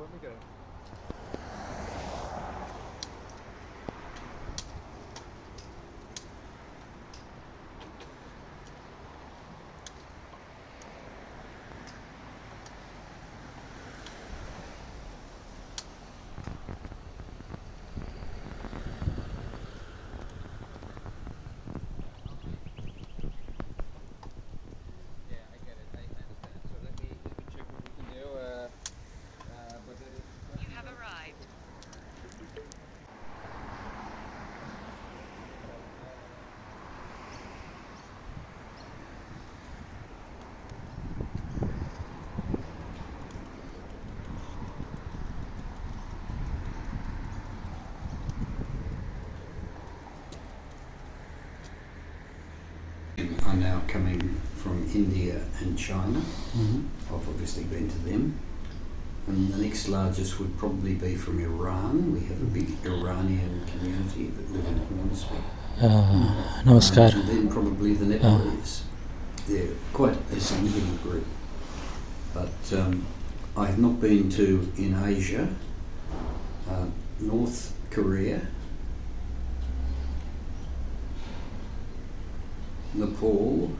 when we go. Are now coming from India and China. I've obviously been to them. And the next largest would probably be from Iran. We have a big Iranian community that live in Hornsby. Namaskar. And then probably the Nepalese. They're quite a significant group. But I have not been to in Asia, North Korea, Nepal,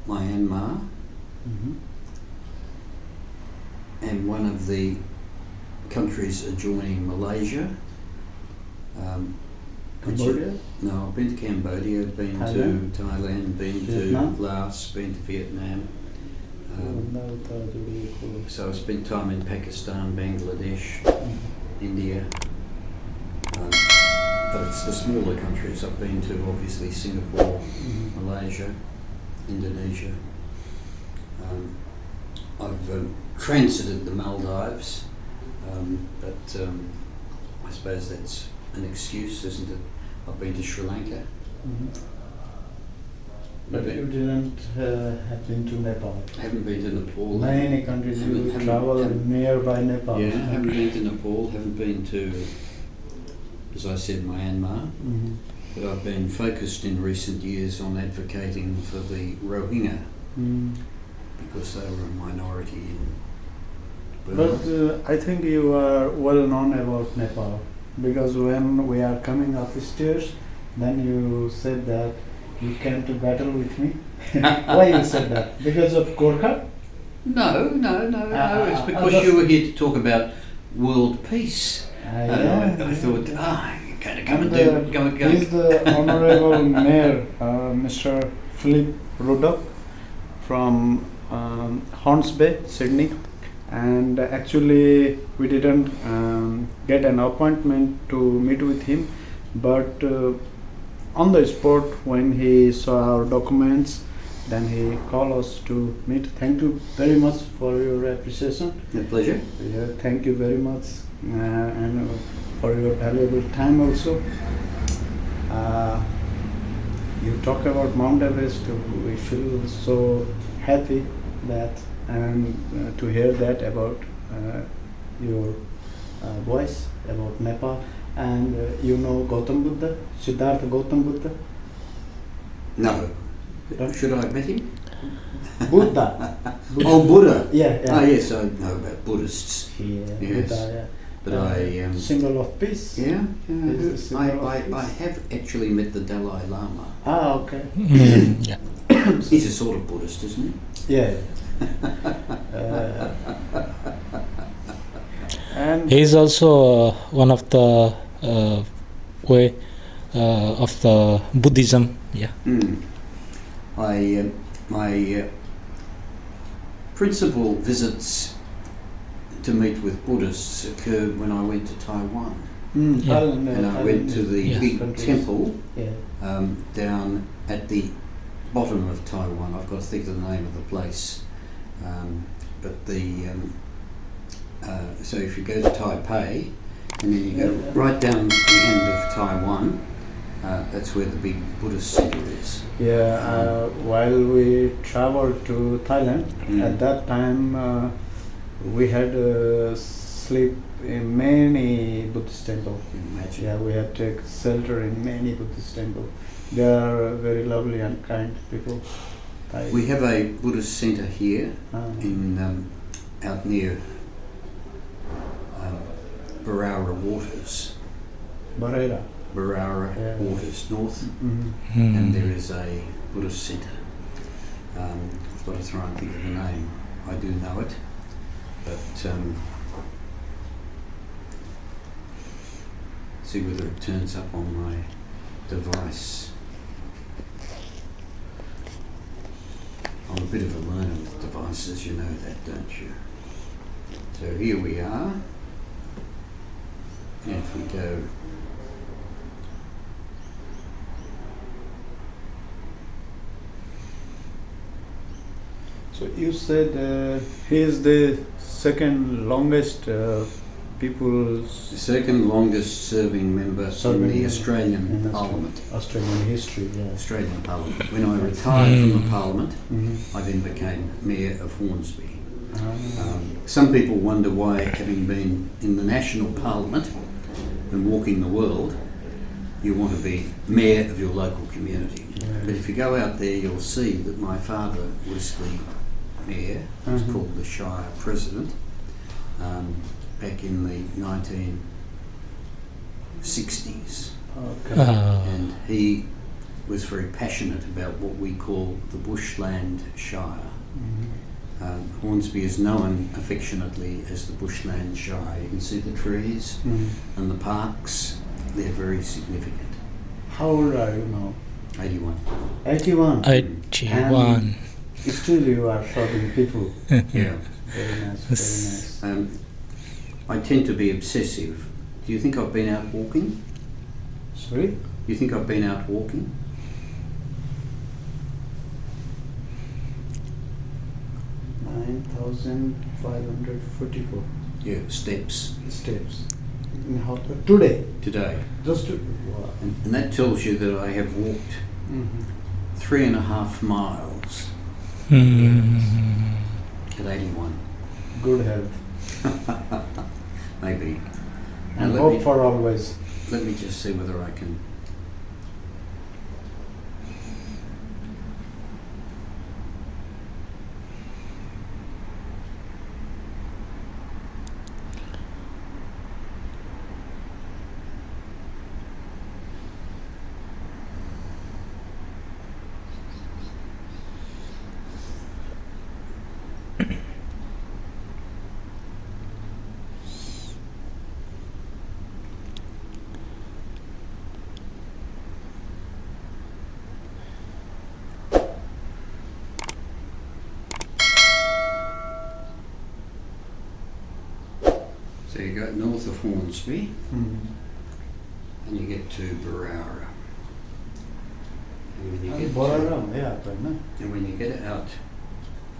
Myanmar, and one of the countries adjoining Malaysia. Cambodia? No, I've been to Cambodia, been Thailand? to Thailand, been Vietnam? to Laos, been to Vietnam. So I spent time in Pakistan, Bangladesh, India. But it's the smaller countries I've been to, obviously Singapore, Malaysia, Indonesia. I've transited the Maldives, but I suppose that's an excuse, isn't it? I've been to Sri Lanka. But you didn't have been to Nepal. Haven't been to Nepal. Many countries you Haven't- travel haven't- nearby Nepal. Yeah, haven't been to Nepal, haven't been to, as I said, Myanmar. But I've been focused in recent years on advocating for the Rohingya because they were a minority in Burma. But I think you are well known about Nepal because when we are coming up the stairs, then you said that you came to battle with me. Why you said that? Because of Gorkha? No. It's because you were here to talk about world peace. Yeah. I thought, you're going to come And and go. He's the Honorable Mayor, Mr. Philip Ruddock from Hornsby, Sydney. And actually, we didn't get an appointment to meet with him, but on the spot, when he saw our documents, then he called us to meet. Thank you very much for your appreciation. A pleasure. Yeah, thank you very much, and for your valuable time also. You talk about Mount Everest. We feel so happy that and to hear that about your voice about Nepal. And you know Gautam Buddha, Siddhartha Gautam Buddha? No. Should I have met him? Buddha. Oh, Buddha. Yeah. Oh, yes, I know about Buddhists. Yeah, Yes. Buddha, yeah. But I... symbol of peace. Yeah, Is the symbol of peace. I have actually met the Dalai Lama. Ah, okay. Yeah. He's a sort of Buddhist, isn't he? Yeah. And He is also one of the way of the Buddhism. Yeah. My principal visits to meet with Buddhists occurred when I went to Taiwan. Yeah. Thailand, And I went to the Yes. big countries. temple Yeah. down at the bottom of Taiwan. I've got to think of the name of the place. But the so if you go to Taipei and then you go right down the end of Taiwan, that's where the big Buddhist center is. Yeah, while we traveled to Thailand, at that time we had sleep in many Buddhist temples. Can you imagine? Yeah, we had to take shelter in many Buddhist temples. They are very lovely and kind people. We have a Buddhist centre here in out near Barara Waters. Barera. Barara Waters North, Mm-hmm. and there is a Buddhist centre. I've got to try and think of the name. I do know it, but see whether it turns up on my device. I'm a bit of a learner with devices, you know that, don't you? So here we are, and if we go So you said he is the second longest the people's second longest serving member in the Australian Parliament. Australian history, yeah. Australian Parliament. When I retired from the Parliament, Mm-hmm. I then became Mayor of Hornsby. Ah. Some people wonder why, having been in the national Parliament and walking the world, you want to be Mayor of your local community. Yeah. But if you go out there, you'll see that my father was the Mayor, he was called the Shire President, back in the 1960s. Okay. And he was very passionate about what we call the Bushland Shire. Mm-hmm. Hornsby is known affectionately as the Bushland Shire. You can see the trees Mm-hmm. and the parks, they're very significant. How old are you now? 81. 81. 81. Still you are shouting people. Yeah. Very nice, very nice. I tend to be obsessive. Do you think I've been out walking? Sorry? Do you think I've been out walking? 9,544 Yeah, steps steps. Today? today. Just to, wow. And that tells you that I have walked Mm-hmm. 3.5 miles Mm. at 81. Good health. Maybe. And Now hope for always. let me just see whether I can. So you go north of Hornsby Mm. and you get to Barara. And when you get and when you get out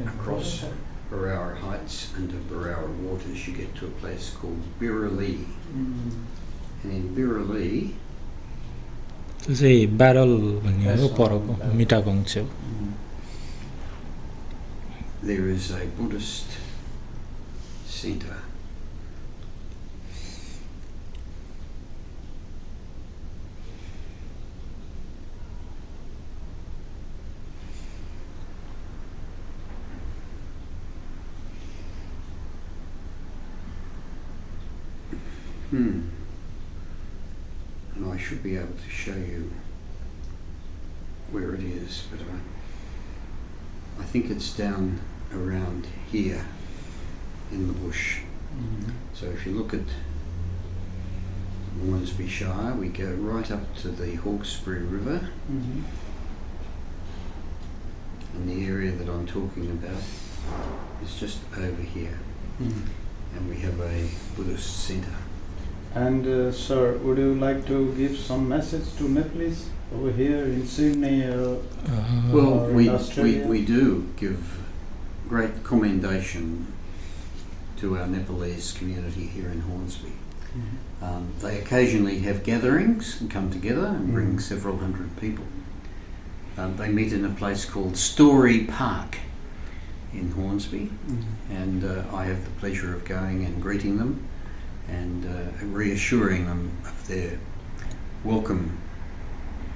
across Barara Heights and to Barara Waters, you get to a place called Birralee. And in Birralee, त्यो चाहिँ barrel भन्ने हो परको मिटाबङ छेउ there is a Buddhist centre. And I should be able to show you where it is, but I think it's down around here in the bush. So if you look at Hornsby Shire, we go right up to the Hawkesbury River, Mm-hmm. and the area that I'm talking about is just over here. And we have a Buddhist centre. And sir, would you like to give some message to Nepalese over here in Sydney? Well, Or in we Australia? do give great commendation to our Nepalese community here in Hornsby. They occasionally have gatherings and come together and bring several hundred people. They meet in a place called Story Park in Hornsby, and I have the pleasure of going and greeting them and reassuring them of their welcome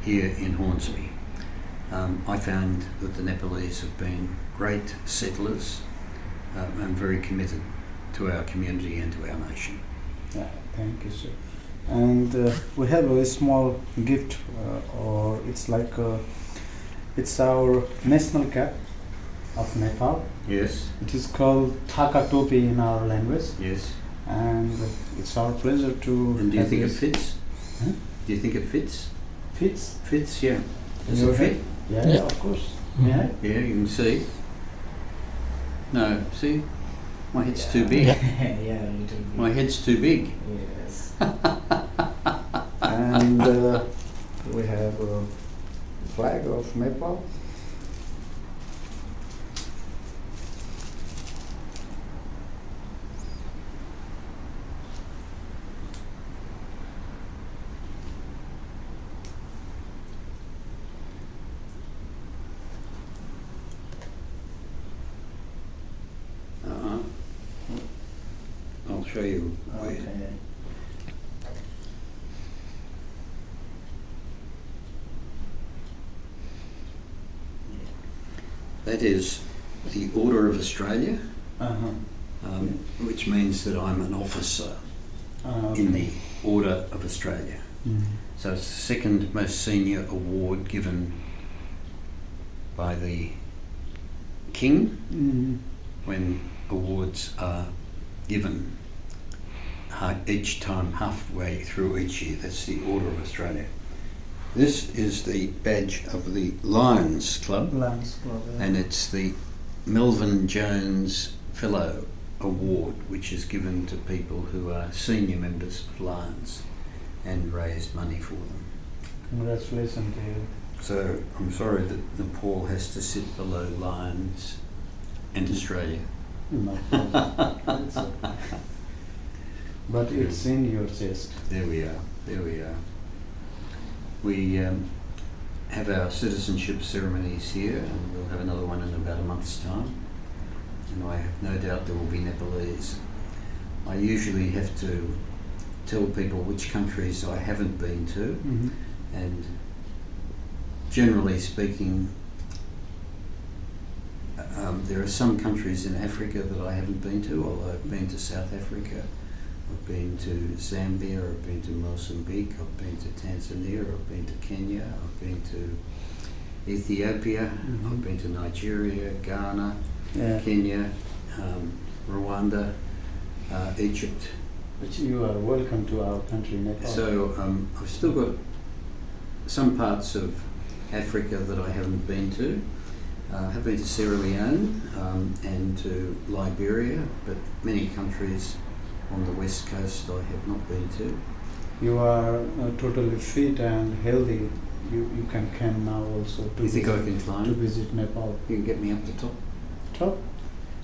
here in Hornsby. I found that the Nepalese have been great settlers and very committed to our community and to our nation. Yeah, thank you, sir. And we have a small gift, or it's like it's our national cap of Nepal. Yes, It is called Thaka Topi in our language, yes. and it's our pleasure to. And do you have think it this. fits? Huh? Do you think it fits? Fits? Fits, yeah. Does Your it fit? head? Yeah, Yeah. of course. Mhm. Yeah. Yeah, you can see. No, see? My head's too big. Yeah, a little bit. My head's too big. Yes. And we have a flag of Nepal. Uh-huh. I'll show you. Okay. That is the Order of Australia, Uh-huh. which means that I'm an officer in the Order of Australia. Mhm. So it's the second most senior award given by the King Mhm. when awards are given each time halfway through each year. That's the Order of Australia. This is the badge of the Lions Club, Lions Club. Yeah. and it's the Melvin Jones Fellow Award, which is given to people who are senior members of Lions and raise money for them. Congratulations to you. So I'm sorry that Nepal has to sit below Lions and Australia. No problem. It's okay. But it's in your chest. There we are. There we are. We have our citizenship ceremonies here, and we'll have another one in about a month's time. And I have no doubt there will be Nepalese. I usually have to tell people which countries I haven't been to, Mhm. and generally speaking, there are some countries in Africa that I haven't been to, although I've been to South Africa, I've been to Zambia, I've been to Mozambique, I've been to Tanzania, I've been to Kenya, I've been to Ethiopia, Mhm. I've been to Nigeria, Ghana, Yeah. Kenya, Rwanda, Egypt. But you are welcome to our country, Nepal. So I've still got some parts of Africa that I haven't been to. I have been to Sierra Leone and to Liberia, but many countries on the west coast I have not been to. You are totally fit and healthy. You can come now also to You think I visit, can to climb? visit Nepal. You can get me up the top? Top?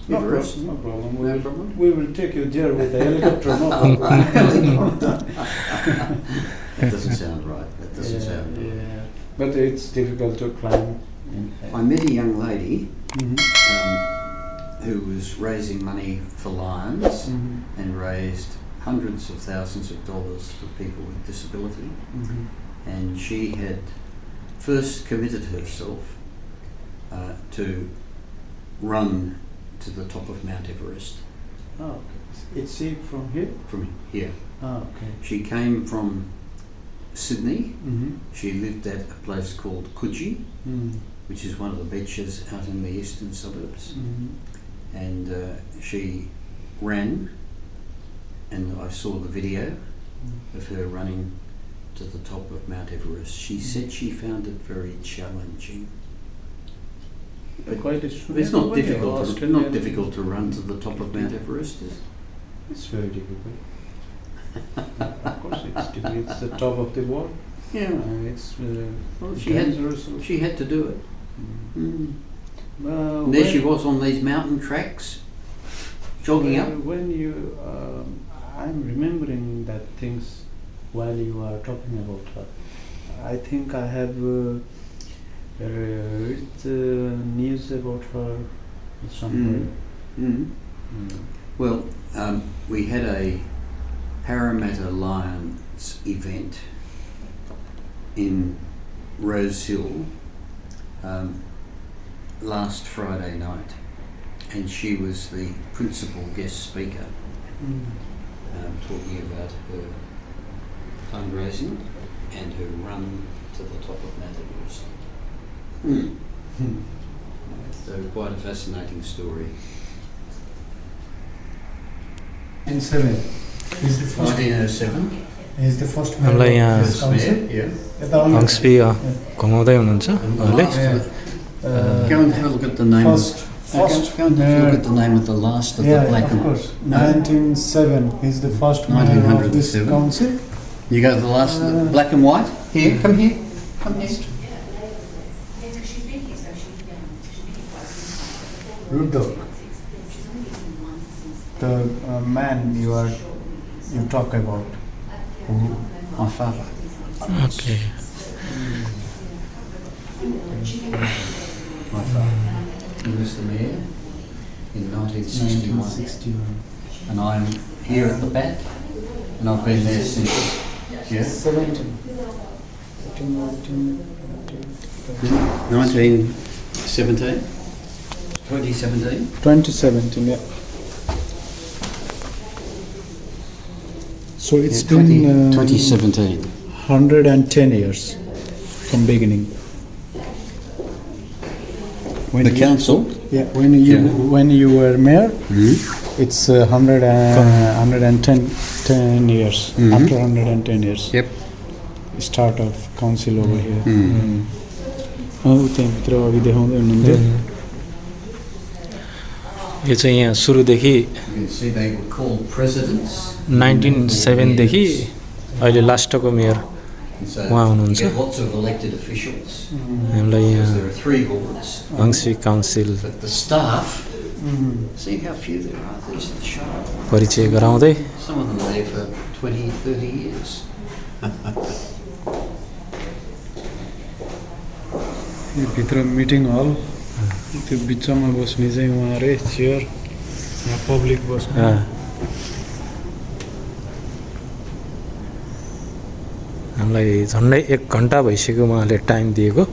No Everest? problem. No problem. No problem? We will take you there with the helicopter. No problem. That doesn't sound right. That doesn't sound right. Yeah. But it's difficult to climb. I met a young lady Mhm. who was raising money for Lions Mhm. and raised hundreds of thousands of dollars for people with disability. Mhm. And she had first committed herself to run to the top of Mount Everest Oh, okay. It's she from here? from here. Oh, okay. She came from Sydney. Mm-hmm. She lived at a place called Coogee, Mm. which is one of the beaches out in the eastern suburbs. Mm-hmm. And she ran, and I saw the video of her running to the top of Mount Everest. She said she found it very challenging. But Quite it's not difficult to run to the top of Mount Everest, is it? It's very difficult. Of course, it's difficult. It's the top of the world. Yeah. It's Well, she had dangerous. also. she had to do it. Mm. And there she was on these mountain tracks, jogging up. When you, I'm remembering that things while you are talking about her. I think I have read news about her somewhere. Mm. Mm. Well, we had a Parramatta Lions event in Rose Hill last Friday night, and she was the principal guest speaker, talking about her fundraising and her run to the top of Mount Everest. So quite a fascinating story. In 7. He's the first. 1907. He's the first. हामीलाई यहाँ Yes, council. Yeah. हङ्सपी घुमाउँदै हुनुहुन्छ उहाँले Go and have a look at the name. First Go and have a look at the name of the last of the Yeah, black of and course. 1907. He's the first mayor of this 1907. council. You go to the last, the black and white. Here, come here, come here. Rudolph, the man you talk about. My father. Okay My father. He was the mayor in 1961, 1961. and I'm here at the back, and I've been there since. Yeah. 17. 1917. 2017. 2017, yeah. So it's Yeah, been 2017. 110 years from beginning. When The you- council. Yeah, Yeah. when you were mayor, Mm-hmm. it's 110 10 years. Mhm. After 110 years, Yep. start of council over here. Mm. त्यहाँभित्र अघि देखाउँदै हुनुहुन्थ्यो यो चाहिँ यहाँ सुरुदेखि You can see they were called presidents. 1907देखि अहिले लास्टको mayor And so Wow, you हुनुहुन्छ। get lots of elected officials. हामीलाई Because यहाँ there are 3 boards. हङ्सपी council But the staff, see how few there are. There's the show. परिचय गराउँदै Some of them are there for 20, 30 years. यो भित्र meeting हल त्यो बिचमा बस्ने चाहिँ उहाँ रे चेयर यहाँ पब्लिक बस्ने हामीलाई झन्डै 1 घन्टा भइसक्यो उहाँले टाइम दिएको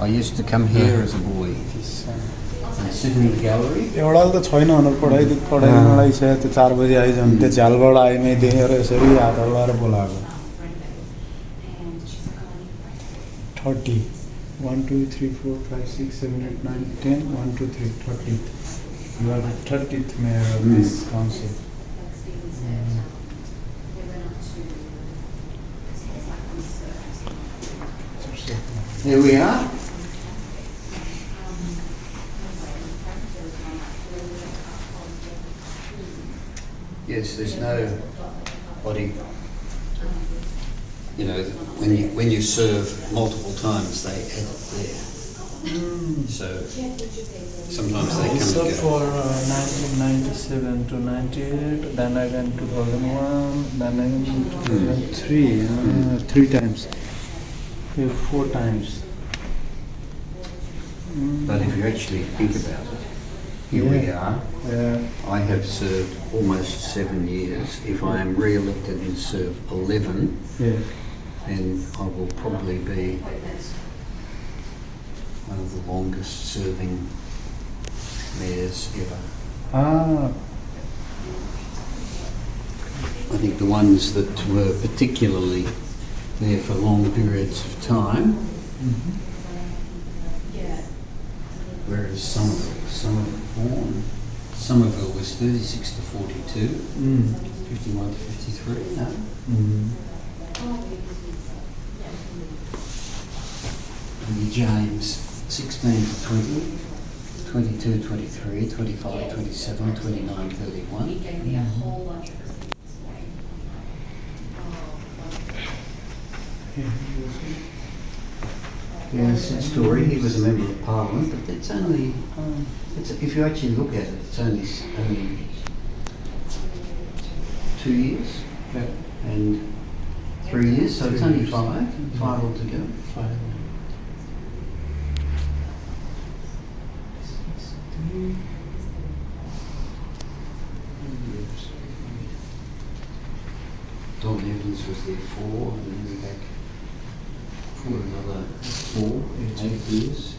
I used to come here as a boy and sit in the gallery. एउटाले त छैन भनेर पढाइदिनु लगाइसक्यो त्यो 4 बजी आइजन् त्यो झ्यालबाट आइमै देखेर यसरी हात हल्लाएर बोलाएको 30 1 2 3 4 5 6 7 8 9 10 1 2 3 30th. You are the 30th mayor of this council. There we are. Yes, there's no body. You know, when you serve multiple times, they add it there. So sometimes they come So and go. for 1997 to 98, then again 2001, then again 2003, 3 times. 4 times. But if you actually think about it, here we are. Yeah. I have served almost 7 years. If I am re-elected and serve 11, Yeah. then I will probably be one of the longest serving mayors ever. Ah, I think the ones that were particularly there for long periods of time, whereas Somerville was 36 to 42, 51 to 53, no? And James, 16 to 20, 22, 23, 25, 27, 29, 31. He gave me a whole bunch of presents this morning. Yes, that story. He was a member of Parliament, but it's only, if you actually look at it, it's only 2 years and 3 years, so it's only 5 altogether. 5. Don Evans was there 4, and then we back for another 4, 8 years.